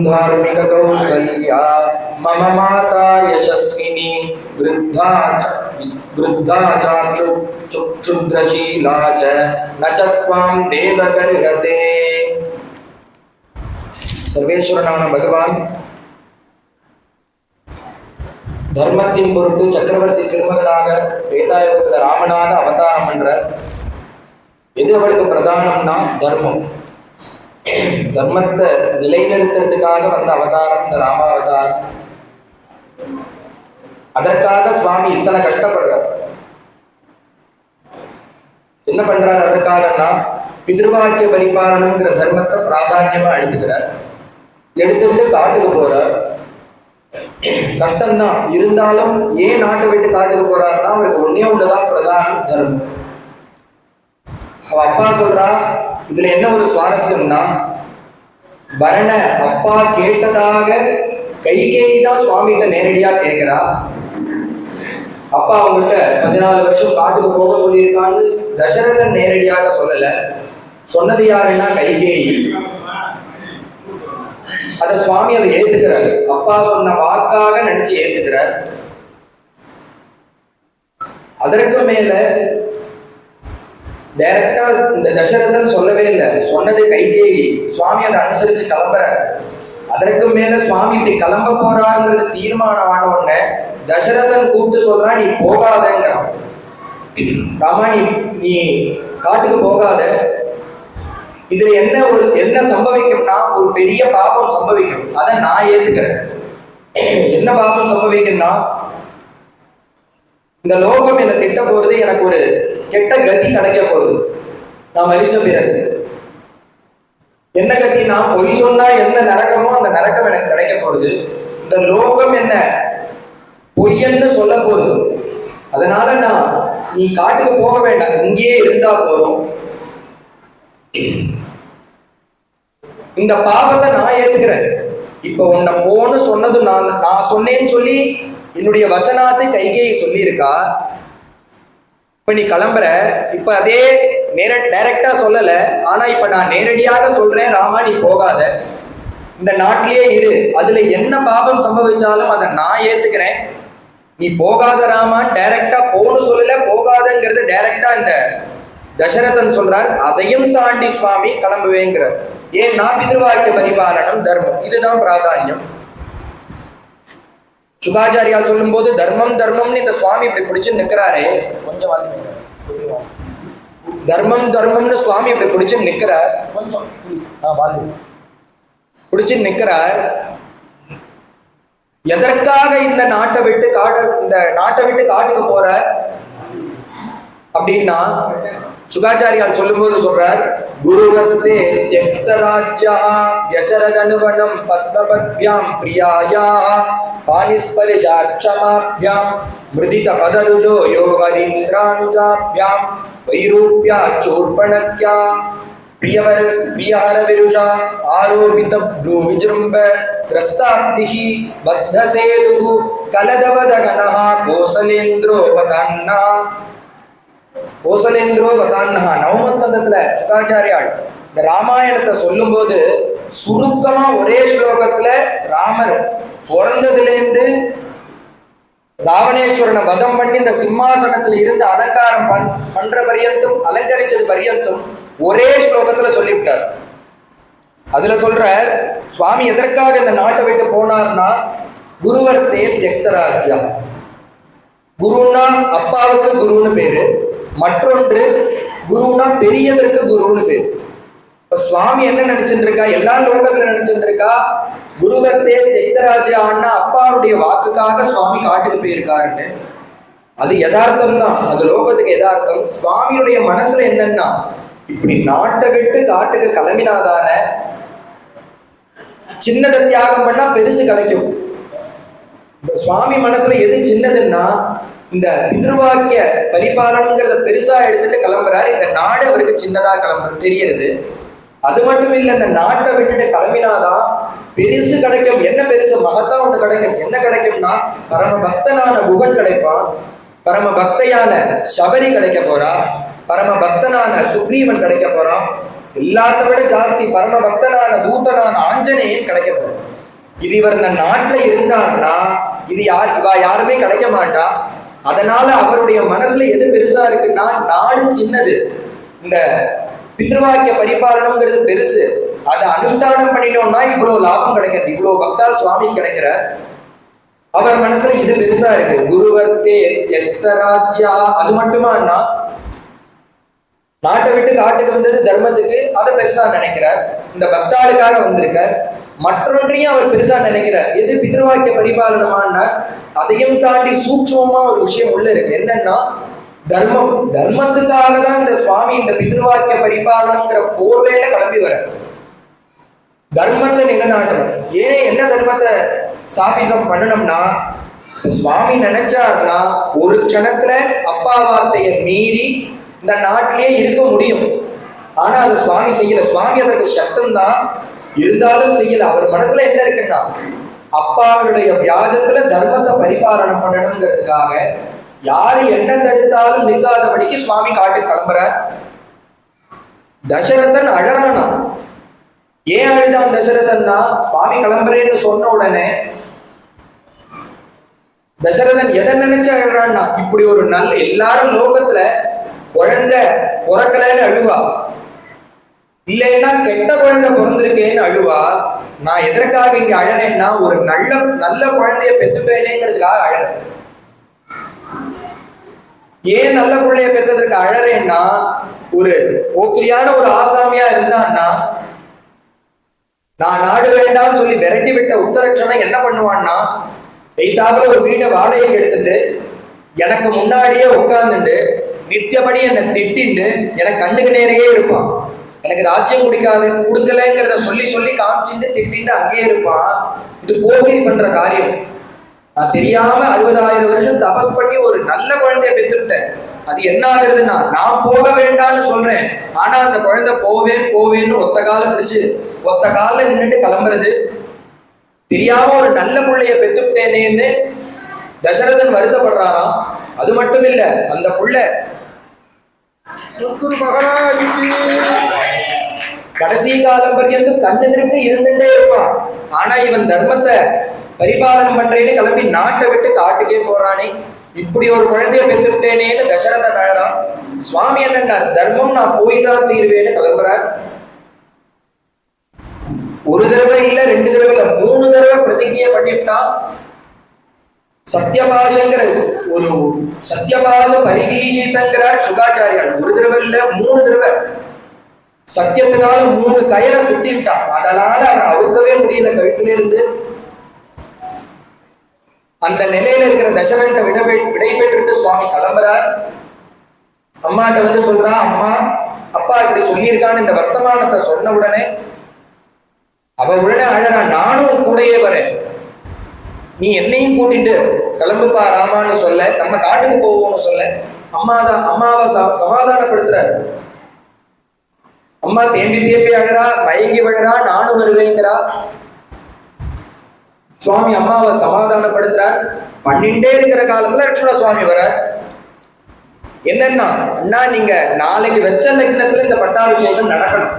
धार्मिक कौसल्या मम माता यशस्विनी वृद्धा क्षुद्रशीला च न च त्वां देवगर्हते. सर्वेश्वरनाன பகவான் தர்மத்தின் பொருட்டு சக்கரவர்த்தி திருமகனாக திரேதாயுகத்தில் ராமனாக அவதாரம் பண்ற. எது அவளுக்கு பிரதானம்னா தர்மம். தர்மத்தை நிலைநிறுத்துறதுக்காக வந்த அவதாரம் இந்த ராமாவதாரம். அதற்காக சுவாமி இத்தனை கஷ்டப்படுறார். என்ன பண்றார் அதற்காகனா பிதிருவாக்கிய பரிபாலனம்ங்கிற தர்மத்தை பிராதான்யமா எடுத்துக்கிறார். எடுத்துட்டு காட்டுக்கு போறார். கஷ்டம்தான் இருந்தாலும் ஏன் நாட்டை விட்டு காட்டுக்கு போறாருன்னா அவருக்கு ஒன்னே ஒண்ணுதான் பிரதானம், தர்மம். அவ அப்பா சொல்றா, இதுல என்ன ஒரு சுவாரஸ்யம்னா பரண அப்பா கேட்டதாக கைகேயி தான் சுவாமிகிட்ட நேரடியா கேட்கிறா. அப்பா அவங்ககிட்ட 14 வருஷம் காட்டுக்கு போக சொல்லியிருக்கான்னு தசரதன் நேரடியாக சொல்லல. சொன்னது யாருன்னா கைகேயி. அத சுவாமி அதை ஏத்துக்கிறாரு. அப்பா சொன்ன வாக்காக நினைச்சு ஏத்துக்கிறார். அதற்கு மேல டைரக்டா இந்த தசரதன் சொல்லவே இல்லை, சொன்னது கைகேயி. சுவாமி அதை அனுசரிச்சு கிளம்புறாரு. அதற்கு மேல சுவாமி இப்படி கிளம்ப போறாங்கிறது தீர்மானம் ஆன உடனே தசரதன் கூப்பிட்டு சொல்றா, நீ போகாதங்கிறான். ராமா நீ காட்டுக்கு போகாத. இதுல என்ன சம்பவிக்கும்னா ஒரு பெரிய பாபம் சம்பவிக்கும். அதை நான் ஏத்துக்கிறேன். என்ன பாபம் சம்பவிக்கும்னா இந்த லோகம் என்னை திட்ட போறது, எனக்கு ஒரு கெட்ட கதி கிடைக்க போகுது நான் மரிச்ச பிறகு. என்ன கதி? நான் பொய் சொன்னா என்ன நரகமோ அந்த நரகம் எனக்கு கிடைக்க போகுது. இந்த லோகம் என்ன பொய்யன்னு சொல்ல போகுது. அதனால நீ காட்டுக்கு போக வேண்டாம், இங்கேயே இருந்தா போறோம். இந்த பாவத்தை நான் ஏத்துக்கிறேன். இப்ப உன்னை போன்னு சொன்னது நான் சொன்னேன்னு சொல்லி என்னுடைய வச்சனாத்தை கைகேயி சொல்லி இருக்கா. இப்ப நீ கிளம்புற. இப்ப அதே டைரக்டா சொல்லல, ஆனா இப்ப நான் நேரடியாக சொல்றேன், ராமா நீ போகாத, இந்த நாட்டிலேயே இரு. அதுல என்ன பாபம் சம்பவிச்சாலும் அதை நான் ஏத்துக்கிறேன். நீ போகாத ராமா. டைரக்டா போன்னு சொல்லல, போகாதங்கிறது டைரக்டா இந்த தசரதன் சொல்றார். அதையும் தாண்டி சுவாமி கிளம்புவேங்கிறார். ஏன்னா பிதிருவாக்கிய பரிபாலனம் தர்மம், இதுதான் பிராதான்யம். சுகாச்சாரியால் சொல்லும் போது தர்மம் தர்மம்னு இந்த சுவாமி இப்படி பிடிச்சு நிக்கிறாரே, கொஞ்சம் தர்மம் தர்மம்னு சுவாமி இப்படி பிடிச்சு நிக்கிறார். கொஞ்சம் பிடிச்சு நிக்கிறார். எதற்காக இந்த நாட்டை விட்டு காட்டுக்கு போற அப்படின்னா சுகாச்சாரியால் சொல்லும் போது சொல்றார், குருவத்தே த்யக்தராஜ்யா யசரதனுவனம் பத்மபத்யாம் பிரியாயா பானிஸ்பரிஷாட்சமாப்யாம் மிருதித பதருஜோ யோகரீந்திரானுஜாப்யாம் வைரூப்யா சூர்பணத்யா பிரியஹர விருஷா ஆரோபித ப்ரூ விஜృంభ திரஸ்தாப்திஹி பத்தசேதுஹு கலதவதகனஹ கோசலேந்திரோ வதன்னா. கோசலேந்திரோ வதான்னஹா நவம ஸ்கந்தத்துல சுகாச்சாரியால் இந்த ராமாயணத்தை சொல்லும் போது சுருக்கமா ஒரே ஸ்லோகத்துல ராமர் பிறந்ததுலேருந்து ராவணேஸ்வரனை வதம் பண்ணி இந்த சிம்மாசனத்துல இருந்து அலங்காரம் பண்ற பரியந்தும் அலங்கரிச்சது பரியந்தும் ஒரே ஸ்லோகத்துல சொல்லிவிட்டார். அதுல சொல்ற சுவாமி எதற்காக இந்த நாட்டை விட்டு போனார்னா குருவர்த்தே த்யக்தராஜ்யா. குருன்னா அப்பாவுக்கு குருன்னு பேரு, மற்றொன்று குருனா பெரியதற்கு குருன்னு பேரு. இப்ப சுவாமி என்ன நினைச்சுட்டு இருக்கா, எல்லா லோகத்துல நினைச்சுட்டு இருக்கா குருவர்த்தே த்யக்தராஜ்யான்னா அப்பாவுடைய வாக்குக்காக சுவாமி காட்டுக்கு போயிருக்காருன்னு. அது யதார்த்தம் தான், அது லோகத்துக்கு யதார்த்தம். சுவாமியுடைய மனசுல என்னன்னா இப்படி நாட்டை விட்டு காட்டுக்கு கிளம்பினாதான சின்னதை தியாகம் பண்ணா பெருசு கிடைக்கும். சுவாமி மனசுல எது சின்னதுன்னா இந்த பித்ருவாக்கிய பரிபாலனம்ங்கிறத பெருசா எடுத்துட்டு கிளம்புறாரு. இந்த நாடு அவருக்கு சின்னதா தெரியுது. அது மட்டும் இல்லை, இந்த நாட்டை விட்டுட்டு கிளம்பினாதான் பெருசு கிடைக்கும். என்ன பெருசு? மகத்தா ஒன்று கிடைக்கும். என்ன கிடைக்கும்னா பரம பக்தனான குகன் கிடைப்பான், பரம பக்தையான சபரி கிடைக்க போறா, பரம பக்தனான சுக்ரீவன் கிடைக்க போறான், எல்லாத்த விட ஜாஸ்தி பரம பக்தனான தூதனான ஆஞ்சநேயன் கிடைக்க போறான். இது இவர் இந்த நாட்டுல இருந்தார்னா இது யாருமே கிடைக்க மாட்டா. அதனால அவருடைய மனசுல எது பெருசா இருக்குன்னா, நாடு சின்னது, இந்த பித்ருவாக்கிய பரிபாலனம்ங்கிறது பெருசு. அதை அனுஷ்டானம் பண்ணிட்டோம்னா இவ்வளவு லாபம் கிடைக்கிறது, இவ்வளவு பக்தால் சுவாமி கிடைக்கிற. அவர் மனசுல இது பெருசா இருக்கு. குருவர்த்தே எத்தராஜ்யா, அது மட்டுமானா நாட்டை விட்டு காட்டுக்கு வந்தது தர்மத்துக்கு, அதை பெருசா நினைக்கிறார். இந்த பக்தாளுக்காக வந்திருக்கார். மற்றொன்றையும் அவர் பெருசா நினைக்கிறார். எது பித்ருவாக்கிய பரிபாலனமானா அதையும் தாண்டி சூட்சமா ஒரு விஷயம் உள்ள இருக்கு. என்னன்னா தர்மம். தர்மத்துக்காக தான் இந்த சுவாமி இந்த பித்ருவாக்கிய பரிபாலனம்ங்கிற போர்வேல கிளம்பி வர தர்மத்தை நிலைநாட்டணும். ஏன் என்ன தர்மத்தை ஸ்தாபிதம் பண்ணணும்னா, சுவாமி நினைச்சார்னா ஒரு க்ஷணத்துல அப்பா வார்த்தையை மீறி இந்த நாட்டிலேயே இருக்க முடியும். ஆனா அதை சுவாமி செய்யல. சுவாமி அதற்கு சக்தம் தான், இருந்தாலும் செய்யல. அவர் மனசுல என்ன இருக்குன்னா, அப்பாவுடைய வியாஜத்துல தர்மத்தை பரிபாலனம் பண்ணணுங்கிறதுக்காக யாரு என்ன தடுத்தாலும் நிற்காதபடிக்கு சுவாமி காட்டு கிளம்புறார். தசரதன் அழறானா. ஏன் அழுதான் தசரதன்னா, சுவாமி கிளம்புறேன்னு சொன்ன உடனே தசரதன் எதை நினைச்சு அழுறான்னா, இப்படி ஒரு நல்ல எல்லாரும் லோகத்துல குழந்தை பிறக்கலன்னு அழுவா, இல்லைன்னா கெட்ட குழந்தை பிறந்திருக்கேன்னு அழுவா. நான் எதற்காக இங்க அழறேன்னா, ஒரு நல்ல குழந்தைய பெத்துப்பேனேங்கிறதுக்காக அழறேன். ஏன் நல்ல பிள்ளைய பெற்றதற்கு அழறேன்னா, ஒரு போக்கிரியான ஒரு ஆசாமியா இருந்தான்னா, நான் நாடு வேண்டாம்னு சொல்லி விரட்டி விட்ட உத்தரட்சணம் என்ன பண்ணுவான்னா, எய்தாப்புல ஒரு வீட்டை வாடகைக்கு எடுத்துட்டு எனக்கு முன்னாடியே உட்கார்ந்துட்டு நித்தியபடி என்னை திட்டிண்டு எனக்கு கண்ணுக்கு நேரையே இருப்பான். எனக்கு ராஜ்யம் கொடுக்கலைங்கிறத சொல்லி சொல்லி காமிச்சுட்டு திட்டின்னு அங்கேயே இருப்பான். இது போகிரி பண்ற காரியம். நான் தெரியாம 60,000 வருஷம் தபஸ் பண்ணி ஒரு நல்ல குழந்தைய பெற்றுட்டேன். அது என்ன ஆகுறதுன்னா, நான் போக வேண்டாம்னு சொல்றேன், ஆனா அந்த குழந்தை போவேன்னு ஒத்த காலம் பிடிச்சு ஒத்த கால நின்றுட்டு கிளம்புறது. தெரியாம ஒரு நல்ல பிள்ளைய பெற்றுட்டேனேன்னு தசரதன் வருத்தப்படுறாராம். அது மட்டும் இல்ல, அந்த புள்ள கடைசி காலம் பர்யந்தம் கண்ணெதிர்க்கு இருந்துட்டே இருப்பான். ஆனா இவன் தர்மத்தை பரிபாலனம் பண்றேன்னு கிளம்பி நாட்டை விட்டு காட்டுக்கே போறானே, இப்படி ஒரு குழந்தைய பெற்றுட்டேனேன்னு தசரதன் அழறான். சுவாமி என்னன்னார், தர்மம் நான் போய் தான் தீர்வேன்னு கிளம்புறார். ஒரு தடவை இல்ல, 2 தடவை இல்ல, 3 தடவை பிரதிஜ்ஞை பண்ணிவிட்டான். சத்தியபாஷங்கிற ஒரு சத்தியபாஷ பரிகீதங்கிறார் சுகாச்சாரியார். ஒரு தடவை இல்ல, 3 தடவை சத்தியத்தினால 3 கயிறை சுத்தி விட்டான். அதனால அவன் அவுக்கவே முடியல கழுத்துல இருந்து. அந்த நிலையில இருக்கிற தசரன்ட்ட விடை பெற்றுட்டு சுவாமி கிளம்புறார். அம்மாட்ட வந்து சொல்றா, அம்மா அப்பா இப்படி சொல்லியிருக்கான்னு இந்த வர்த்தமானத்தை சொன்ன உடனே அவ உடனே அழறா, நானும் கூடயே வரேன், நீ என்னையும் கூட்டிட்டு கிளம்புப்பா ராமான்னு சொல்ல, நம்ம காட்டுக்கு போவோம்னு சொல்ல அம்மாவை சமாதானப்படுத்துற. அம்மா தேம்பி அழறா, மயங்கி விழறா, நானும் வருவேங்கிறா. சுவாமி அம்மாவை சமாதானப்படுத்துறார். பண்ணிட்டே இருக்கிற காலத்துல லட்சுமண சுவாமி வர, என்னன்னா, அண்ணா நீங்க நாளைக்கு வெச்ச லக்னத்துல இந்த பட்டாபிஷேகம் நடக்கணும்,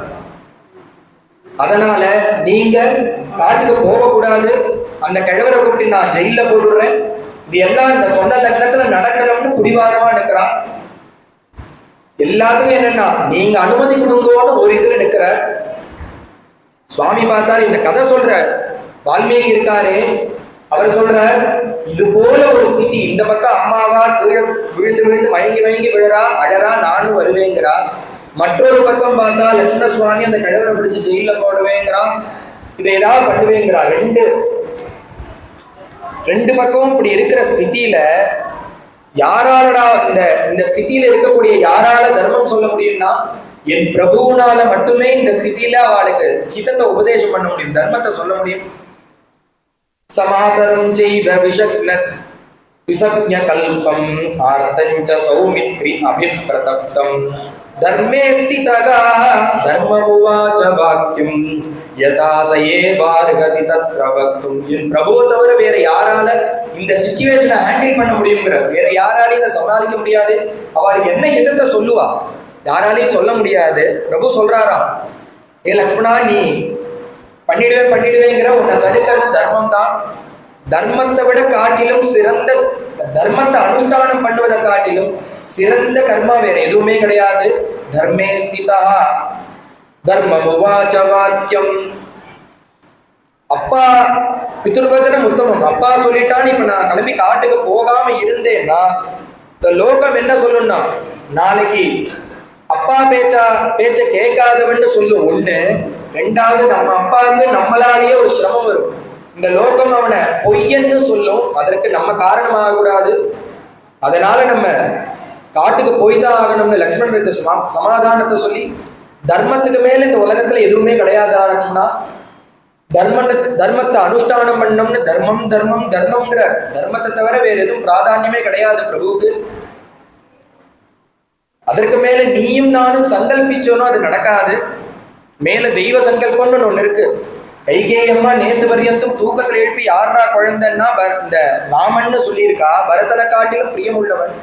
அதனால நீங்க காட்டுக்கு போகக்கூடாது, அந்த கிழவரை கூப்பிட்டு நான் ஜெயில போட்டுடுறேன், இது எல்லாம் இந்த சொன்ன லக்னத்துல நடக்கணும்னு புடிவாரமா நிற்கிறான். எல்லாத்துக்கும் என்னன்னா, நீங்க அனுமதி கொடுங்கோன்னு ஒரு இதுல நிற்கிற. சுவாமி பார்த்தாரு, இந்த கதை சொல்ற வால்மீகி இருக்காரு, அவர் சொல்றார், இது போல ஒரு ஸ்திதி, இந்த பக்கம் அம்மாவா கீழே விழுந்து மயங்கி விழறா, அழறா, நானும் வருவேங்கிறா. மற்றொரு பக்கம் பார்த்தா லட்சுமண சுவாமி அந்த கிழவரை பிடிச்சு ஜெயில போடுவேங்கிறான், இதை ஏதாவது பண்ணுவேங்கிறா. ரெண்டு பக்கமும் இப்படி இருக்கிற ஸ்திதியில யாராலடா இந்த ஸ்திதியில இருக்கக்கூடிய யாரால தர்மம் சொல்ல முடியும்னா, என் பிரபுனால மட்டுமே இந்த ஸ்திதியில அவளுக்கு ஹிதத்தை உபதேசம் பண்ண முடியும், தர்மத்தை சொல்ல முடியும். சமாதரம் செய்வ விசக்ஞ கல்பம் ஆர்த்தஞ்ச சௌமித்ரி அபிப்ரதப்தம் தர்மே ஸ்திதகா தர்மமுவாச வாக்கியம் யதாசயே பார்கதி தத்ர வக்தும். என் பிரபு தவிர வேற யாரால இந்த சிச்சுவேஷனை ஹேண்டில் பண்ண முடியுங்கிற, வேற யாராலையும் இதை சமாளிக்க முடியாது. அவளுக்கு என்ன ஹிதத்தை சொல்லுவா, யாராலையும் சொல்ல முடியாது. பிரபு சொல்றாராம், ஏ லக்ஷ்மணா, நீ பண்ணிடுவேங்கிற உன்னை தடுக்கிறது தர்மம் தான். தர்மத்தை விட காட்டிலும் சிறந்த, தர்மத்தை அனுஷ்டானம் பண்ணுவதை காட்டிலும் சிறந்த கர்மா வேற எதுவுமே கிடையாது. தர்மே ஸ்திதா தர்மமுவாச்ச வாக்கியம். அப்பா பிதுர்வச்சனம் உத்தமம். அப்பா சொல்லிட்டான்னு இப்ப நான் கிளம்பி காட்டுக்கு போகாம இருந்தேன்னா இந்த லோகம் என்ன சொல்லும்னா, நாளைக்கு அப்பா பேச்ச கேட்காதவன்னு சொல்லும் ஒண்ணு. ரெண்டாவது, நம்ம அப்பாவுக்கு நம்மளாலேயே ஒரு சிரமம் வரும். இந்த லோகம் அவனை பொய்யன்னு சொல்லும். அதற்கு நம்ம காரணமாக கூடாது. அதனால நம்ம காட்டுக்கு போய் தான் ஆகணும்னு லக்ஷ்மணனுக்கு சமாதானத்தை சொல்லி, தர்மத்துக்கு மேல இந்த உலகத்துல எதுவுமே கிடையாதுன்னா தர்மத்தை அனுஷ்டானம் பண்ணோம்னு தர்மம் தர்மம் தர்மம்ங்கிற தர்மத்தை தவிர வேற எதுவும் பிராதான்யமே கிடையாது பிரபுவுக்கு. அதற்கு மேல நீயும் நானும் சங்கல்பிச்சோனோ அது நடக்காது. மேல தெய்வ சங்கல்பம்னு ஒண்ணு இருக்கு. கைகேயம்மா நேத்து பரியந்தும் தூக்கத்துல எழுப்பி யாரா குழந்தைன்னா இந்த ராமன்னு சொல்லியிருக்கா. பரதனை காட்டிலும் பிரியமுள்ளவன்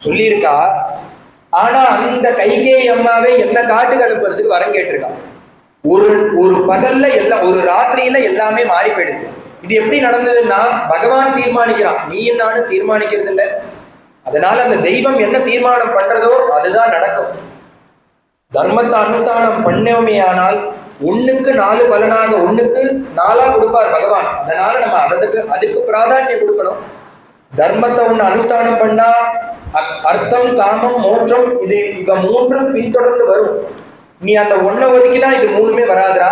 சொல்லியிருக்கா. ஆனா அந்த கைகேயம்மாவே என்ன காட்டுக்கு அனுப்புறதுக்கு வரம் கேட்டிருக்கான். ஒரு பகல்ல எல்லாம், ஒரு ராத்திரியில எல்லாமே மாறி போயிடுது. இது எப்படி நடந்ததுன்னா பகவான் தீர்மானிக்கிறான், நீயும் நானும் தீர்மானிக்கிறது இல்லை. அதனால அந்த தெய்வம் என்ன தீர்மானம் பண்றதோ அதுதான் நடக்கும். தர்மத்தை அனுஷ்டானம் பண்ணோமே ஆனால் ஒண்ணுக்கு 4 பலனாக 1க்கு 4 கொடுப்பார் பகவான். அதனால நம்ம அதுக்கு பிராதானியம் கொடுக்கணும். தர்மத்தை ஒண்ணு அனுஷ்டானம் பண்ணா அர்த்தம் காமம் மோட்சம் இவ 3ம் பின்தொடர்ந்து வரும். நீ அந்த ஒன்றை ஒதுக்கினா இது 3மே வராதுரா.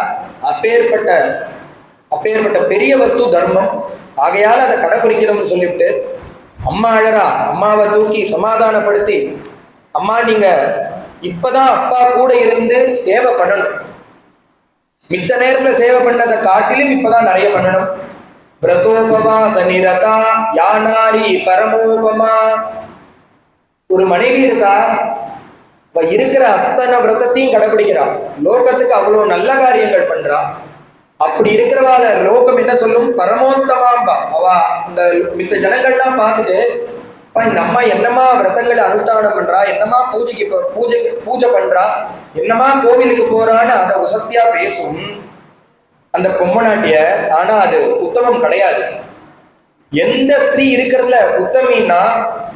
அப்பேற்பட்ட பெரிய வஸ்து தர்மம். ஆகையால அதை கடைபிடிக்கணும்னு சொல்லிவிட்டு அம்மா அழறா. அம்மாவை தூக்கி சமாதானப்படுத்தி, அம்மா நீங்க இப்பதான் அப்பா கூட இருந்து சேவை பண்ணணும். மித்த நேரத்துல சேவை பண்ணதை காட்டிலும் இப்பதான் நிறைய பண்ணணும். விரதோபவாச நிரதா யானாரி பரமோபமா. ஒரு மனைவி இருக்கா, இருக்கிற அத்தனை விரதத்தையும் கடைபிடிக்கிறான். லோகத்துக்கு அவ்வளவு நல்ல காரியங்கள் பண்றான். அப்படி இருக்கிறவால லோகம் என்ன சொல்லும், பரமோத்தமாம்பா. அவ இந்த மித்த ஜனங்கள்லாம் பார்த்துட்டு இந்த அம்மா என்னமா விரதங்களை அனுஷ்டானம் பண்றா, என்னமா பூஜை பண்றா, என்னமா கோவிலுக்கு போறான்னு அதை உசத்தியா பேசும் அந்த பொம்மநாட்டிய. ஆனா அது உத்தமம் கிடையாது. எந்த ஸ்திரீ இருக்கிறதுல உத்தமின்னா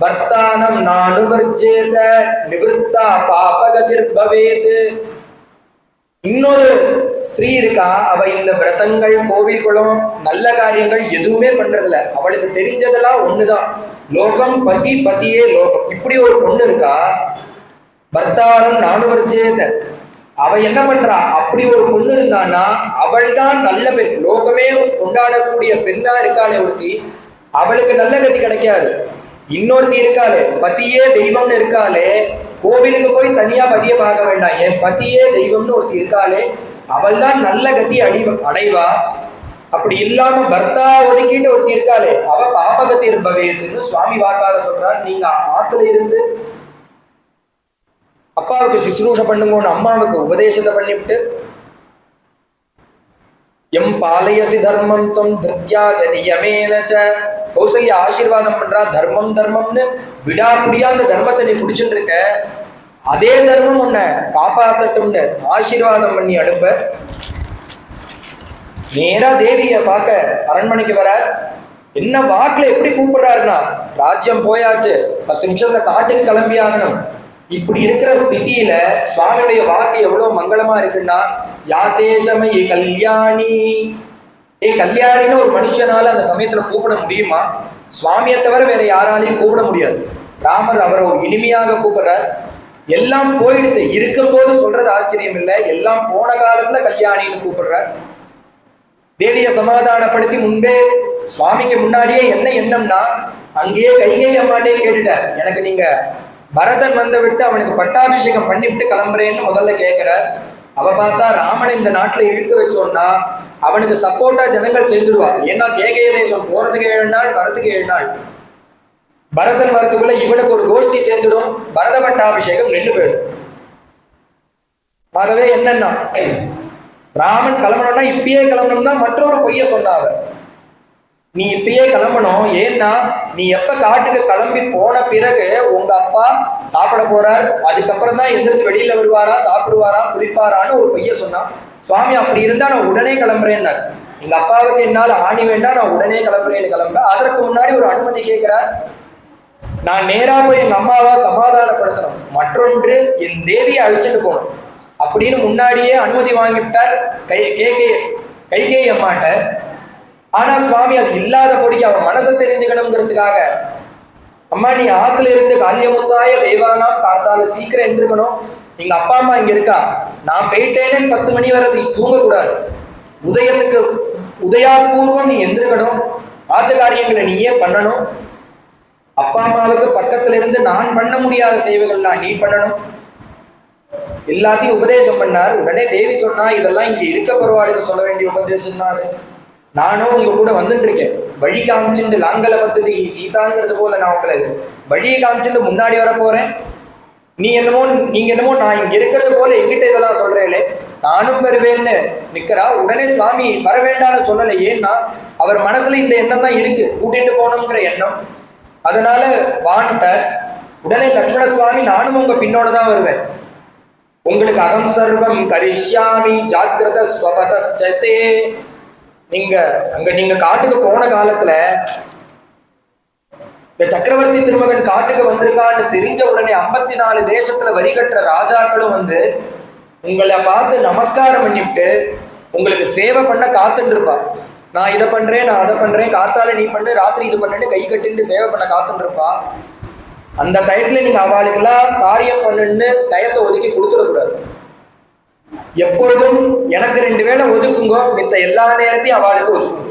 பர்த்தானம் நானுவர்ஜேத நிவர்த்தா பாபகதிர் பவேத். இன்னொரு ஸ்திரீ இருக்கா, அவ இந்த விரதங்கள் கோவில் குளம் நல்ல காரியங்கள் எதுவுமே பண்றதில்ல. அவளுக்கு தெரிஞ்சதெல்லாம் ஒண்ணுதான், லோகம் பதி பதியே லோகம். இப்படி ஒரு பொண்ணு இருக்கா, பர்த்தானம் நானுவர்ஜேத. அவ என்ன பண்றா, அப்படி ஒரு பொண்ணு இருந்தான்னா அவள் தான் நல்ல பெண். லோகமே கொண்டாடக்கூடிய பெண்ணா இருக்காளே ஒருத்தி, அவளுக்கு நல்ல கதி கிடைக்காது. இன்னொருத்தி இருக்காளே பத்தியே தெய்வம்னு இருக்காளே, கோவிலுக்கு போய் தனியா பதிய பார்க்க வேண்டாம், என் பத்தியே தெய்வம்னு ஒருத்தி இருக்காளே, அவள் தான் நல்ல கதி அடைவா. அப்படி இல்லாம பர்த்தா ஒதுக்கிட்டு ஒருத்தி இருக்காளே, அவ பாபகத்தி பவேத்துன்னு சுவாமி வாக்காளர் சொல்றார். நீங்க ஆத்துல இருந்து அப்பாவுக்கு சுசுரூஷ பண்ணுங்கன்னு அம்மாவுக்கு உபதேசத்தை பண்ணிவிட்டு, எம் பாலயசி தர்மம் தொம் திருத்யா ஜனியமேனச்ச. கௌசல்யா ஆசீர்வாதம் பண்றா, தர்மம் தர்மம்னு விடாப்பிடியா அந்த தர்மத்தை நீ பிடிச்சுட்டு இருக்க, அதே தர்மம் உன்னை காப்பாத்தட்டும்னு ஆசீர்வாதம் பண்ணி அனுப்ப. நேரா தேவிய பார்க்க அரண்மனைக்கு வர. என்ன வாக்குல எப்படி கூப்பிடுறாருன்னா, ராஜ்யம் போயாச்சு, 10 நிமிஷத்துல காட்டுக்கு கிளம்பி ஆகணும். இப்படி இருக்கிற ஸ்திதியில சுவாமியுடைய வாக்கு எவ்வளவு மங்களமா இருக்குன்னா, யாத்தேஜமயி கல்யாணி. கல்யாணின்னு ஒரு மனுஷனால அந்த சமயத்துல கூப்பிட முடியுமா? சுவாமியை தவிர வேற யாராலையும் கூப்பிட முடியாது. ராமர் அவரை இனிமையாக கூப்பிடுறார். எல்லாம் போயிடுத்து, இருக்கும் போது சொல்றது ஆச்சரியம் இல்லை, எல்லாம் போன காலத்துல கல்யாணின்னு கூப்பிடுறார். தேவியை சமாதானப்படுத்தி முன்பே சுவாமிக்கு முன்னாடியே என்ன எண்ணம்னா, அங்கேயே கைகை அம்மாட்டே கேட்டுட்டார், எனக்கு நீங்க பரதன் வந்து விட்டு அவனுக்கு பட்டாபிஷேகம் பண்ணிவிட்டு கிளம்புறேன்னு முதல்ல கேட்கிறார். அவ பார்த்தா ராமனை இந்த நாட்டுல இழுக்க வச்சோன்னா அவனுக்கு சப்போர்ட்டா ஜனங்கள் சேர்ந்துடுவா. ஏன்னா கேகய தேசம் போறதுக்கு 7 நாள், வரதுக்கு 7 நாள். பரதன் வரதுக்குள்ள இவனுக்கு ஒரு கோஷ்டி சேர்ந்துடும், பரத பட்டாபிஷேகம் நின்று போயிடும். ஆகவே என்னன்னா, ராமன் கிளம்பணும்னா இப்பயே கிளம்பணும்னா மற்றொரு பொய்ய சொன்னாவ. நீ இப்பயே கிளம்பணும், ஏன்னா நீ எப்ப காட்டுக்கு கிளம்பி போன பிறகு உங்க அப்பா சாப்பிட போறார், அதுக்கப்புறம் தான் எந்திருந்து வெளியில வருவாரா, சாப்பிடுவாரா, குளிப்பாரான்னு ஒரு பொய்ய சொன்னான். சுவாமி அப்படி இருந்தா நான் உடனே கிளம்புறேன்னார். எங்க அப்பாவுக்கு என்னால் ஆணி வேண்டாம், நான் உடனே கிளம்புறேன்னு கிளம்புறேன். அதற்கு முன்னாடி ஒரு அனுமதி கேட்கிறார். நான் நேரா போய் எங்க அம்மாவா சமாதானப்படுத்தணும், மற்றொன்று என் தேவியை அழிச்சுட்டு போகணும் அப்படின்னு முன்னாடியே அனுமதி வாங்கிவிட்டார் கைகேயி அம்மாட்ட. ஆனா சுவாமி அது இல்லாத பொடிக்கு அவன் மனசை தெரிஞ்சுக்கணுங்கிறதுக்காக, அம்மா நீ ஆத்துல இருந்து கால்யமுத்தாய தெய்வானா பார்த்தால சீக்கிரம் எந்திருக்கணும், எங்க அப்பா அம்மா இங்க இருக்கா, நான் போயிட்டேன்னு 10 மணி வரை தூங்கக்கூடாது, உதயத்துக்கு உதயாபூர்வம் நீ எந்திருக்கணும், ஆத்து காரியங்களை நீயே பண்ணணும், அப்பா அம்மாவுக்கு பக்கத்துல இருந்து நான் பண்ண முடியாத சேவைகள்லாம் நீ பண்ணணும், எல்லாத்தையும் உபதேசம் பண்ணார். உடனே தேவி சொன்னா, இதெல்லாம் இங்க இருக்க பரவாயில்ல சொல்ல வேண்டிய உபதேசம்னாரு, நானும் உங்க கூட வந்துட்டு இருக்கேன், வழி காமிச்சுட்டு லாங்கல பத்தது சீதாங்கிறது போல நான் உங்களை வழியை காமிச்சுட்டு முன்னாடி வர போறேன், நீங்க என்னமோ நான் இங்க இருக்கிறது போல எங்கிட்ட இதெல்லாம் சொல்றேலே, நானும் வருவேன்னு நிக்கிறா. உடனே சுவாமி வர வேண்டாம்னு சொல்லலை. ஏன்னா அவர் மனசுல இந்த எண்ணம் தான் இருக்கு, கூட்டிட்டு போகணுங்கிற எண்ணம். அதனால வான்ட்டார். உடனே லட்சுமண சுவாமி, நானும் உங்க பின்னோட தான் வருவேன், உங்களுக்கு அகம் சர்வம் கரிஷ்யாமி ஜாக்கிரத ஸ்வபதஸ்சதே. நீங்க காட்டுக்கு போன காலத்துல இந்த சக்கரவர்த்தி திருமகன் காட்டுக்கு வந்திருக்கான்னு தெரிஞ்ச உடனே 54 தேசத்துல வரி கட்டுற ராஜாக்களும் வந்து உங்களை பார்த்து நமஸ்காரம் பண்ணிவிட்டு உங்களுக்கு சேவை பண்ண காத்துட்டு இருப்பா. நான் இதை பண்றேன், நான் அதை பண்றேன், காத்தால நீ பண்ணு, ராத்திரி இது பண்ணுன்னு கை கட்டிட்டு சேவை பண்ண காத்துட்டு இருப்பா. அந்த டயத்துல நீங்க அவளுக்கெல்லாம் காரியம் பண்ணுன்னு டயத்தை ஒதுக்கி கொடுத்துடக்கூடாது. எப்பொழுதும் எனக்கு 2 வேளை ஒதுக்குங்கோ, மித்த எல்லா நேரத்தையும் அவளுக்கு ஒதுக்குங்க.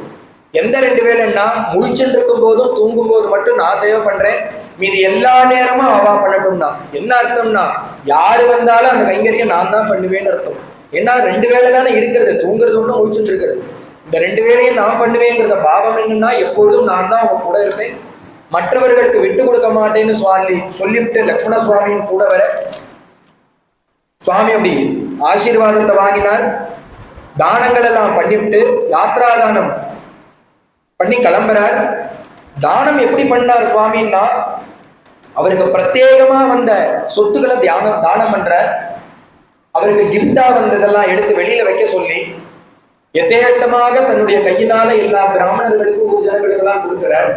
எந்த 2 வேளைன்னா, முழிச்சுட்டு இருக்கும் போதும் தூங்கும் போது மட்டும் நான் சேவை பண்றேன், மீது எல்லா நேரமும் அவா பண்ணட்டும்னா. என்ன அர்த்தம்னா, யாரு வந்தாலும் அந்த கைங்கரியம் நான் தான் பண்ணுவேன்னு அர்த்தம். ஏன்னா 2 வேளை தானே இருக்கிறது, தூங்குறது ஒன்றும் முழிச்சுட்டு இருக்கிறது. இந்த 2 வேளையும் நான் பண்ணுவேங்கிறத பாவம் என்னன்னா, எப்பொழுதும் நான் தான் அவங்க கூட இருப்பேன், மற்றவர்களுக்கு விட்டு கொடுக்க மாட்டேன்னு சொல்லிவிட்டு லட்சுமண சுவாமியின் கூட வர சுவாமி அப்படி ஆசீர்வாதத்தை வாங்கினார். தானங்கள் எல்லாம் பண்ணிவிட்டு யாத்ரா தானம் பண்ணி கிளம்புறார். தானம் எப்படி பண்ணார் சுவாமின்னா, அவருக்கு பிரத்யேகமா வந்த சொத்துக்களை தானம் பண்றார். அவருக்கு கிஃப்டா வந்ததெல்லாம் எடுத்து வெளியில வைக்க சொல்லி யதேஷ்டமாக தன்னுடைய கையினால எல்லா பிராமணர்களுக்கும் ஊர்ஜனங்களுக்கெல்லாம் கொடுக்கிறார்.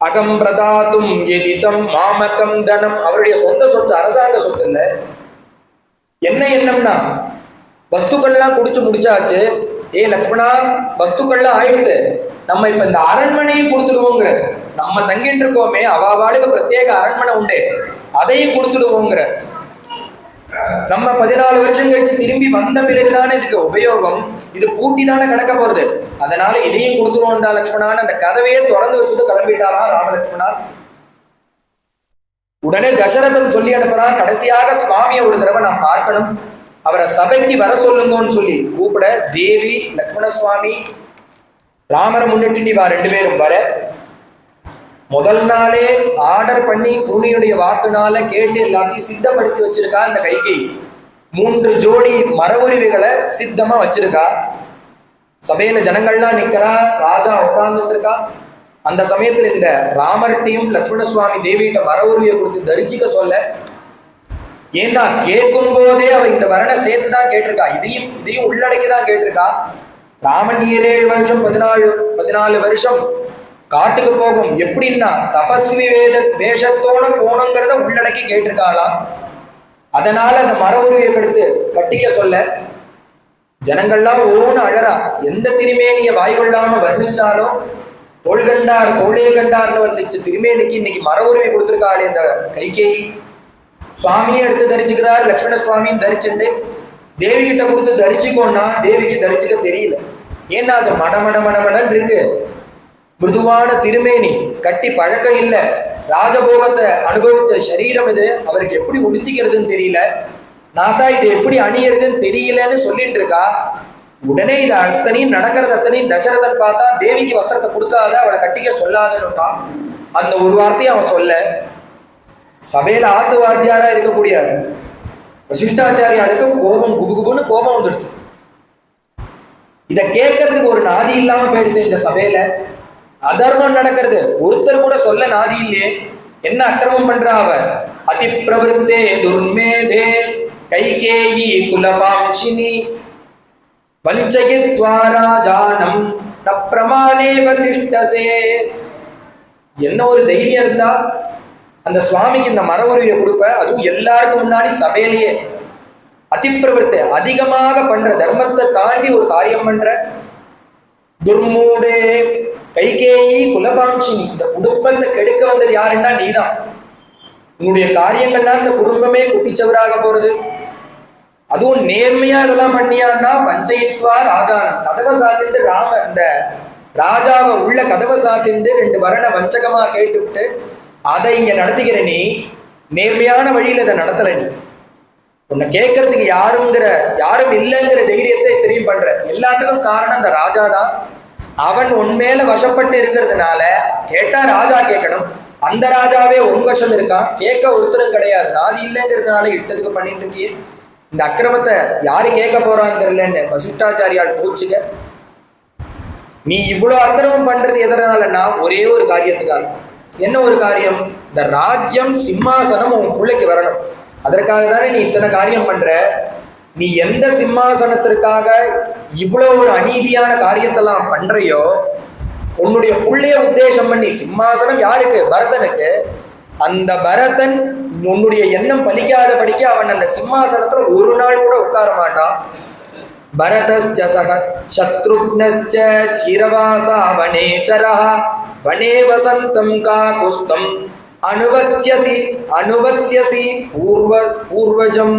அகம் பிரதாத்தும் எதிதம் மாமகம் தனம், அவருடைய சொந்த சொத்து, அரசாங்க சொத்து இல்ல. என்ன எண்ணம்னா, வஸ்துக்கள்லாம் குடிச்சு முடிச்சாச்சு, லக்ஷ்மணா வஸ்துக்கள்லாம் ஆயிடுத்து, நம்ம இப்ப இந்த அரண்மனையும் கொடுத்துடுவோங்கிற, நம்ம தங்கிட்டு இருக்கோமே அவாளுக்கு பிரத்யேக அரண்மனை உண்டு, அதையும் கொடுத்துடுவோங்கிற. நம்ம 14 வருஷம் கழிச்சு திரும்பி வந்த பிறகுதானே இதுக்கு உபயோகம், இது பூட்டி தானே கிடக்க போறது, அதனால இதையும் கொடுத்துருவோம்டா லட்சுமணான்னு அந்த கதவையே திறந்து வச்சுட்டு கிளம்பிட்டாரா ராமலட்சுமணா. உடனே தசரதன் சொல்லி அனுப்புறான், கடைசியாக சுவாமியை ஒரு தடவை நான் பார்க்கணும், அவரை சபைக்கு வர சொல்லுங்கன்னு சொல்லி கூப்பிட தேவி லக்ஷ்மண சுவாமி ராமரை முன்னிட்டு வா 2 பேரும் வர. முதல் நாளே ஆர்டர் பண்ணி குருணியுடைய வாக்குனால கேட்டு எல்லாத்தையும் சித்தப்படுத்தி வச்சிருக்கா இந்த கைகை. 3 ஜோடி மரவுரிவுகளை சித்தமா வச்சிருக்கா. சபையில ஜனங்கள்லாம் நிக்கிறா, ராஜா உட்கார்ந்துட்டு இருக்கா. அந்த சமயத்துல இந்த ராமர்கிட்டையும் லட்சுமண சுவாமி தேவியிட்ட மரவுரிவை கொடுத்து தரிசிக்க சொல்ல, ஏன்னா கேட்கும் போதே அவ இந்த வரனை சேர்த்துதான் கேட்டிருக்கா, இதையும் உள்ளடக்கிதான் கேட்டிருக்கா. ராமன் 7 வருஷம் 14 வருஷம் காட்டுக்கு போகும், எப்படின்னா தபஸ்வி வேஷத்தோட போனங்கிறத உள்ளடக்கி கேட்டிருக்காளா. அதனால அந்த மர உருவியை கெடுத்து கட்டிக்க சொல்ல ஜனங்கள்லாம் ஓன்னு அழறா. எந்த திருமேனிய வாய்கொள்ளாம வர்ணிச்சாலோ கோழே கண்டார்னு வர்ணிச்ச திருமேனிக்கு இன்னைக்கு மர உருவி கொடுத்துருக்காளே இந்த கைகேயி. சுவாமியை எடுத்து தரிச்சுக்கிறார், லட்சுமண சுவாமியும் தரிச்சுட்டு தேவி கிட்ட கொடுத்து தரிச்சுக்கோன்னா தேவிக்கு தரிச்சுக்க தெரியல. ஏன்னா அது மடமடன் இருக்கு, மிருதுவான திருமேனி, கட்டி பழக்கம் இல்லை, ராஜபோகத்தை அனுபவிச்ச சரீரம் இது, அவருக்கு எப்படி உடுத்திக்கிறதுன்னு தெரியல, நான் தான் இது எப்படி அணியறதுன்னு தெரியலன்னு சொல்லிட்டு இருக்கா. உடனே இது அத்தனையும் நடக்கிறது அத்தனையும் தசரதன் பார்த்தா, தேவிக்கு வஸ்திரத்தை கொடுக்காத, அவளை கட்டிக்க சொல்லாதன்னுட்டான். அந்த ஒரு வார்த்தையும் அவன் சொல்ல, சபையில ஆத்து வாத்தியாரா இருக்கக்கூடிய வசிஷ்டாச்சாரியாளுக்கு கோபம் குபுகுபுன்னு கோபம் வந்துடுச்சு. இதை கேட்கறதுக்கு ஒரு நாதி இல்லாம போயிடுது இந்த சபையில. அதர்மம் நடக்கிறது, ஒருத்தர் கூட சொல்ல நாதி இல்லையே, என்ன அக்கிரமம் பண்றா அவ. அதி பிரவருத்தே துர்மேதே கைகேயி குலபாம்சினி வஞ்சயித்வா ராஜானம் ந பிரமாணேவ திஷ்டசே. என்ன ஒரு தைரியம் இருந்தா அந்த சுவாமிக்கு இந்த மர உருவியை கொடுப்ப, அதுவும் எல்லாருக்கும் முன்னாடி சபையிலேயே. அதிப்பிரவருத்த அதிகமாக பண்ற, தர்மத்தை தாண்டி ஒரு காரியம் பண்ற. துர்மூடே கைகேயி குலபாம்சினி, இந்த குடும்பத்தை கெடுக்க வந்தது யாருன்னா நீதான். உன்னுடைய காரியங்கள்லாம் இந்த குடும்பமே குட்டிச்சவராக போறது. அதுவும் நேர்மையா இதெல்லாம் பண்ணியான்னா பஞ்சயித்வா ராஜானம், கதவை சாத்திட்டு இந்த ராஜாவை உள்ள கதவை சாத்திட்டு 2 வரண வஞ்சகமா கேட்டுவிட்டு அதை இங்க நடத்துகிற நீ நேர்மையான வழியில இதை நடத்தல. நீ உன்னை கேட்கறதுக்கு யாரும் இல்லைங்கிற தைரியத்தை தெரியும் பண்ற. எல்லாத்துக்கும் காரணம் அந்த ராஜா தான். அவன் உன்மேல வசப்பட்டு இருக்கிறதுனால கேட்டா ராஜா கேட்கணும். அந்த ராஜாவே உன் வசம் இருக்கான், கேட்க ஒருத்தரும் கிடையாது. நாதி இல்லைங்கிறதுனால இட்டதுக்கு பண்ணிட்டு இருக்கியே. இந்த அக்கிரமத்தை யாரு கேட்க போறான்னு தெரியலன்னு வசிஷ்டாச்சாரியால் பூச்சிக்க. நீ இவ்வளவு அக்கிரமம் பண்றது எதனாலன்னா ஒரே ஒரு காரியத்துக்காக. என்ன ஒரு காரியம்? இந்த ராஜ்யம் சிம்மாசனம் உன் பிள்ளைக்கு வரணும். அதற்காக தானே நீ இத்தனை காரியம் பண்ற. நீ எந்த சிம்மாசனத்திற்காக இவ்வளவு ஒரு அநீதியான காரியத்தெல்லாம் பண்றையோ, உன்னுடைய புள்ளைய உத்தேசம் பண்ணி, சிம்மாசனம் யாருக்கு? பரதனுக்கு. அந்த பரதன் உன்னுடைய எண்ணம் பலிக்காத படிக்க அவன் அந்த சிம்மாசனத்துல ஒரு நாள் கூட உட்கார மாட்டான். பரதஸ்ச சக சத்ருக்னஸ்ச சிரவாசா வனேச்சரஹ வனே வசந்தம் காகுஸ்தம் அனுவத்ஸ்யசி பூர்வஜம்.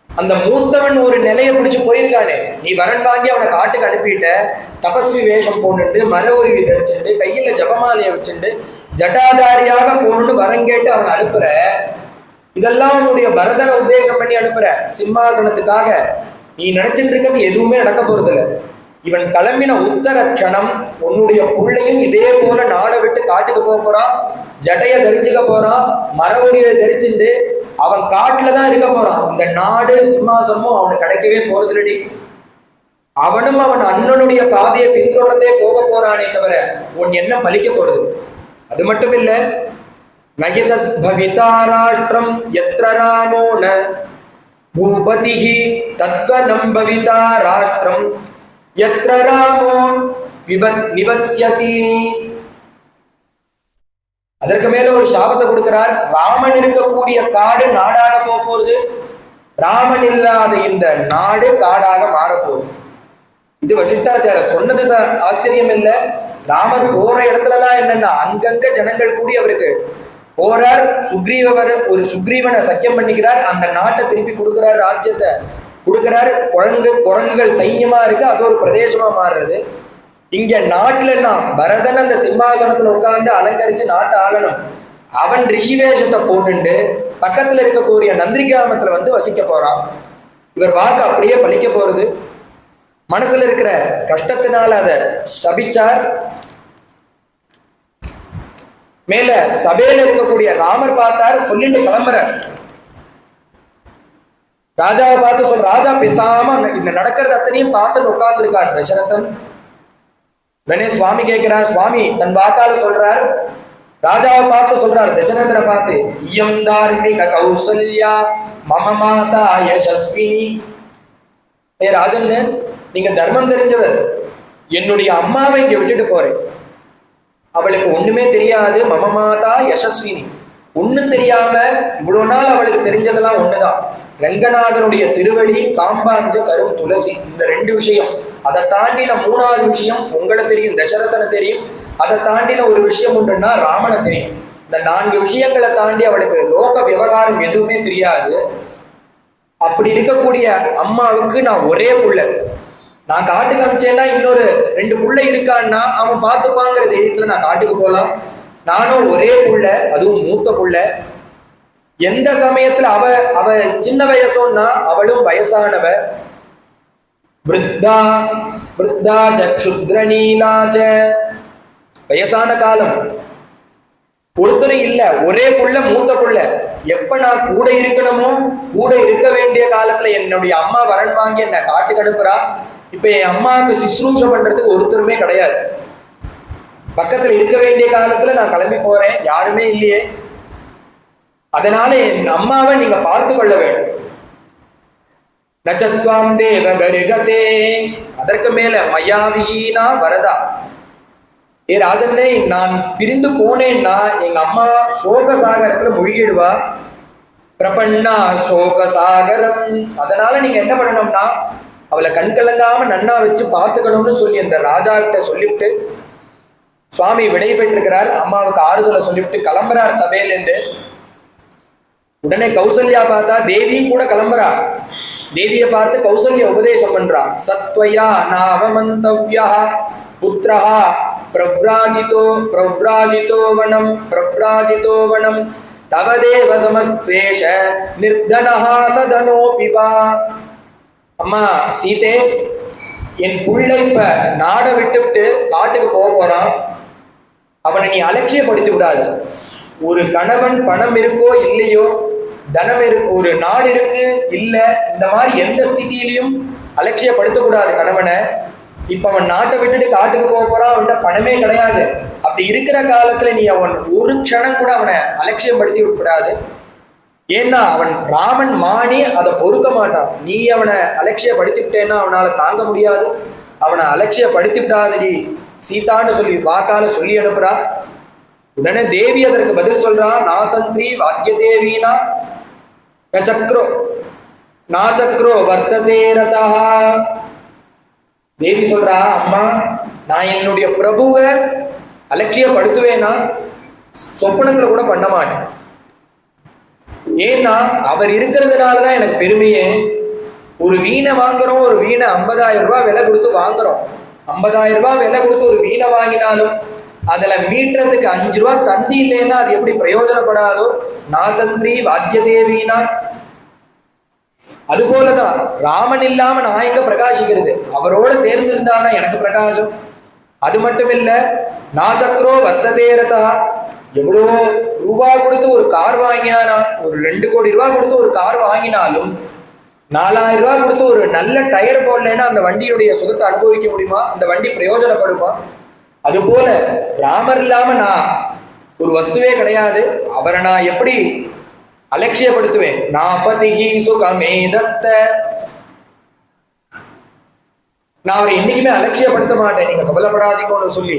அந்த மூத்தவன் ஒரு நிலையை பிடிச்சு போயிருக்கானே, நீ வரன் வாங்கி அவனை காட்டுக்கு அனுப்பிட்ட. தபஸ்வி வேஷம் போட்டுட்டு மர உருவி தரிச்சுட்டு கையில ஜபமாலையை வச்சுட்டு ஜட்டாதாரியாக போகணுன்னு வரம் கேட்டு அவனை அனுப்புற. இதெல்லாம் உன்னுடைய பரதனை உத்தேசம் பண்ணி அனுப்புற சிம்மாசனத்துக்காக. நீ நினைச்சிட்டு இருக்கிறது எதுவுமே நடக்க போறது இல்லை. இவன் கிளம்பின உத்தர க்ஷணம் உன்னுடைய புள்ளையும் இதே போல நாடை விட்டு காட்டுக்கு போக போறான். ஜட்டைய தரிச்சுக்க போறான், மர உருவியை தரிச்சுட்டு அவன் காட்டுல தான் இருக்க போறான். இந்த நாடு சிம்மாசனமும் அவனுக்கு கிடைக்கவே போறதுலடி. அவனும் அவன் அண்ணனுடைய பாதையை பின்தொடர்ந்தே போக போறானே தவிர உன் எண்ணம் பலிக்க போறது. அது மட்டும் இல்ல, நயதத் பவிதா ராஷ்டிரம் யத்ர ராமோ ந பூபதிஹி தத்வனம் பவிதா ராஷ்டிரம் யத்ர ராமோ நிவத்ஸ்யதி. அதற்கு மேல ஒரு சாபத்தை கொடுக்கிறார். ராமன் இருக்கக்கூடிய காடு நாடாக போறது, ராமன் இல்லாத இந்த நாடு காடாக மாறப்போகுது. இது வசிஷ்டாச்சாரியர் சொன்னது ஆச்சரியம் இல்ல. ராமர் போற இடத்துலலாம் என்னன்னா அங்கங்க ஜனங்கள் கூடி அவருக்கு போறார். ஒரு சுக்ரீவனை சக்கியம் பண்ணிக்கிறார். அந்த நாட்டை திருப்பி கொடுக்கிறார், ராஜ்யத்தை கொடுக்கிறார். குரங்குகள் சைன்யமா இருக்கு, அது ஒரு பிரதேசமா மாறுறது. இங்க நாட்டுல பரதன் அந்த சிம்மாசனத்துல உட்கார்ந்து அலங்கரிச்சு நாட்டை ஆளணும். அவன் ரிஷிவேஷத்தை போட்டுண்டு பக்கத்துல இருக்கக்கூடிய நந்திரிகாமத்துல வந்து வசிக்க போறான். இவர் வாக்கு அப்படியே பலிக்க போறது. மனசுல இருக்கிற கஷ்டத்தினால அதை சபிச்சார். மேல சபையில இருக்கக்கூடிய ராமர் பார்த்தார், சொல்லிட்டு கிளம்புறார். ராஜாவை பார்த்து சொல்ற, ராஜா பேசாம இந்த நடக்கிறது அத்தனையும் பார்த்துன்னு உட்கார்ந்து இருக்கார் தசரதன். உடனே சுவாமி கேட்கிறார். சுவாமி தன் வாக்கால சொல்றார், ராஜாவை பார்த்து சொல்றார், தசரதனை பார்த்து, இயம் தார்மிக கௌசல்யா மம மாதா யசஸ்வினி. ராஜன், நீங்க தர்மம் தெரிஞ்சவர், என்னுடைய அம்மாவை இங்க விட்டுட்டு போறேன். அவளுக்கு ஒண்ணுமே தெரியாது. மம மாதா யசஸ்வினி, ஒண்ணும் தெரியாம இவ்வளவு நாள் அவளுக்கு தெரிஞ்சதெல்லாம் ஒண்ணுதான், ரங்கநாதனுடைய திருவடி, காம்பாஞ்ச கரும் துளசி, இந்த 2 விஷயம். அதை தாண்டின 3வது விஷயம் உங்களை தெரியும், தசரதனை தெரியும். அதை தாண்டின ஒரு விஷயம் உண்டுன்னா ராமனை தெரியும். இந்த 4 விஷயங்களை தாண்டி அவளுக்கு லோக விவகாரம் எதுவுமே தெரியாது. அப்படி இருக்கக்கூடிய அம்மாவுக்கு நான் ஒரே புள்ள. நான் காட்டுக்கு அனுப்பிச்சேன்னா இன்னொரு 2 புள்ள இருக்கான்னா அவன் பார்த்துப்பாங்கிற தைரியத்துல நான் காட்டுக்கு போகலாம். நானும் ஒரே புள்ள, அதுவும் மூத்த புள்ள. எந்த சமயத்துல அவ சின்ன வயசுன்னா அவளும் வயசானவ. விருத்தா சக்ஷுத்ரநீலாச்ச, வயசான காலம். ஒருத்தரும் இல்ல, ஒரே புள்ள, மூத்த புள்ள. எப்ப நான் கூட இருக்கணுமோ, கூட இருக்க வேண்டிய காலத்துல என்னுடைய அம்மா வரன் வாங்கி என்ன காட்டுக்கு அனுப்புறா. இப்ப என் அம்மாவுக்கு சிஸ்ரூஷை பண்றதுக்கு ஒருத்தருமே கிடையாது. பக்கத்துல இருக்க வேண்டிய காலத்துல நான் கிளம்பி போறேன், யாருமே இல்லையே. அதனால என் அம்மாவை நீங்க பார்த்து கொள்ள வேண்டும். நச்சத்வாம் தேவ கருகதே, அதற்கு மேல மயாவிஹீனா வரதா, ஏ ராஜனே நான் பிரிந்து போனேன்னா எங்க அம்மா சோக சாகரத்துல மூழ்கிடுவா. பிரபன்னா சோக சாகரம், அதனால நீங்க என்ன பண்ணணும்னா அவளை கண்கலங்காம நன்னா வச்சு பார்த்துக்கணும்னு சொல்லி அந்த ராஜா கிட்ட சொல்லிவிட்டு சுவாமி விடை பெற்றிருக்கிறார். அம்மாவுக்கு ஆறுதலை சொல்லிவிட்டு கிளம்புறார் சபையிலேருந்து. உடனே கௌசல்யா பார்த்தா தேவியும் கூட கிளம்புறா. தேவியை பார்த்து கௌசல்யா உபதேசம் பண்றா. சத்வயா நாவமந்தவ்யா புத்ரஹா பிரவ்ராஜிதோ வனம் தவதேவ சமஸ்வேஷ நிர்தனஹா சதனோபிவா. அம்மா சீதே, என் புள்ளை இப்ப நாடை விட்டுவிட்டு காட்டுக்கு போக போறான். அவனை நீ அலட்சியப்படுத்தி விடாது. ஒரு கணவன் பணம் இருக்கோ இல்லையோ, தனம் இருக்கு, ஒரு நாடு இருக்கு இல்ல, இந்த மாதிரி எந்த ஸ்திதியிலையும் அலட்சியப்படுத்தக்கூடாது கணவனை. இப்ப அவன் நாட்டை விட்டுட்டு காட்டுக்கு போக போறான், அவன்கிட்ட பணமே கிடையாது. அப்படி இருக்கிற காலத்துல நீ அவன் ஒரு க்ஷணம் கூட அவனை அலட்சியப்படுத்தி விடக்கூடாது. ஏன்னா அவன் ராமன் மானி அதை பொறுக்க மாட்டான். நீ அவனை அலட்சியப்படுத்திவிட்டேன்னா அவனால தாங்க முடியாது. அவனை அலட்சியப்படுத்திவிட்டாதடி சீதான்னு சொல்லி வாக்கால சொல்லி அனுப்புறா. உடனே தேவி அதற்கு பதில் சொல்றா. நாதந்திரி வாக்கியதே வீணா நாச்சக்ரோ வர்த்ததே ரதா. தேவி சொல்றா, அம்மா நான் என்னுடைய பிரபுவை அலட்சியப்படுத்துவேனா? சொப்பனத்துல கூட பண்ண மாட்டேன். ஏன்னா அவர் இருக்கிறதுனாலதான் எனக்கு பெருமையே. ஒரு வீணை வாங்குறோம், ஒரு வீணை 50,000 ரூபாய் விலை கொடுத்து வாங்குறோம். 50,000 ரூபாய் விலை கொடுத்து ஒரு வீணை வாங்கினாலும் அதுல மீட்டுறதுக்கு 5 ரூபாய் தந்தி இல்லைன்னா அது எப்படி பிரயோஜனப்படாதோ, நாதந்திரி வாத்தியதே வீணா. அது போலதான் ராமன் இல்லாம நான் எங்க பிரகாசிக்கிறது? அவரோட சேர்ந்து இருந்தாதான் எனக்கு பிரகாசம். அது மட்டும் இல்ல, நாச்சக்ரோ வர்த்ததே ரதா, எவ்வளோ ரூபாய் கொடுத்து ஒரு கார் வாங்கினா, ஒரு 2 கோடி ரூபாய் கொடுத்து ஒரு கார் வாங்கினாலும் 4,000 ரூபாய் கொடுத்து ஒரு நல்ல டயர் போடலைன்னா அந்த வண்டியுடைய சுகத்தை அனுபவிக்க முடியுமா? அந்த வண்டி பிரயோஜனப்படுமா? அது போல ராமர் இல்லாம நான் ஒரு வஸ்துவே கிடையாது. அவரை நான் எப்படி அலட்சியப்படுத்துவேன்? நாபதிஹி சுகமே தத்த, நான் அவரை என்னைக்குமே அலட்சியப்படுத்த மாட்டேன், நீங்க கவலைப்படாதீங்கன்னு சொல்லி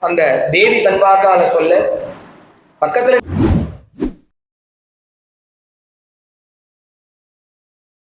அந்த தேவி தன் வாக்கால சொல்ல பக்கத்துல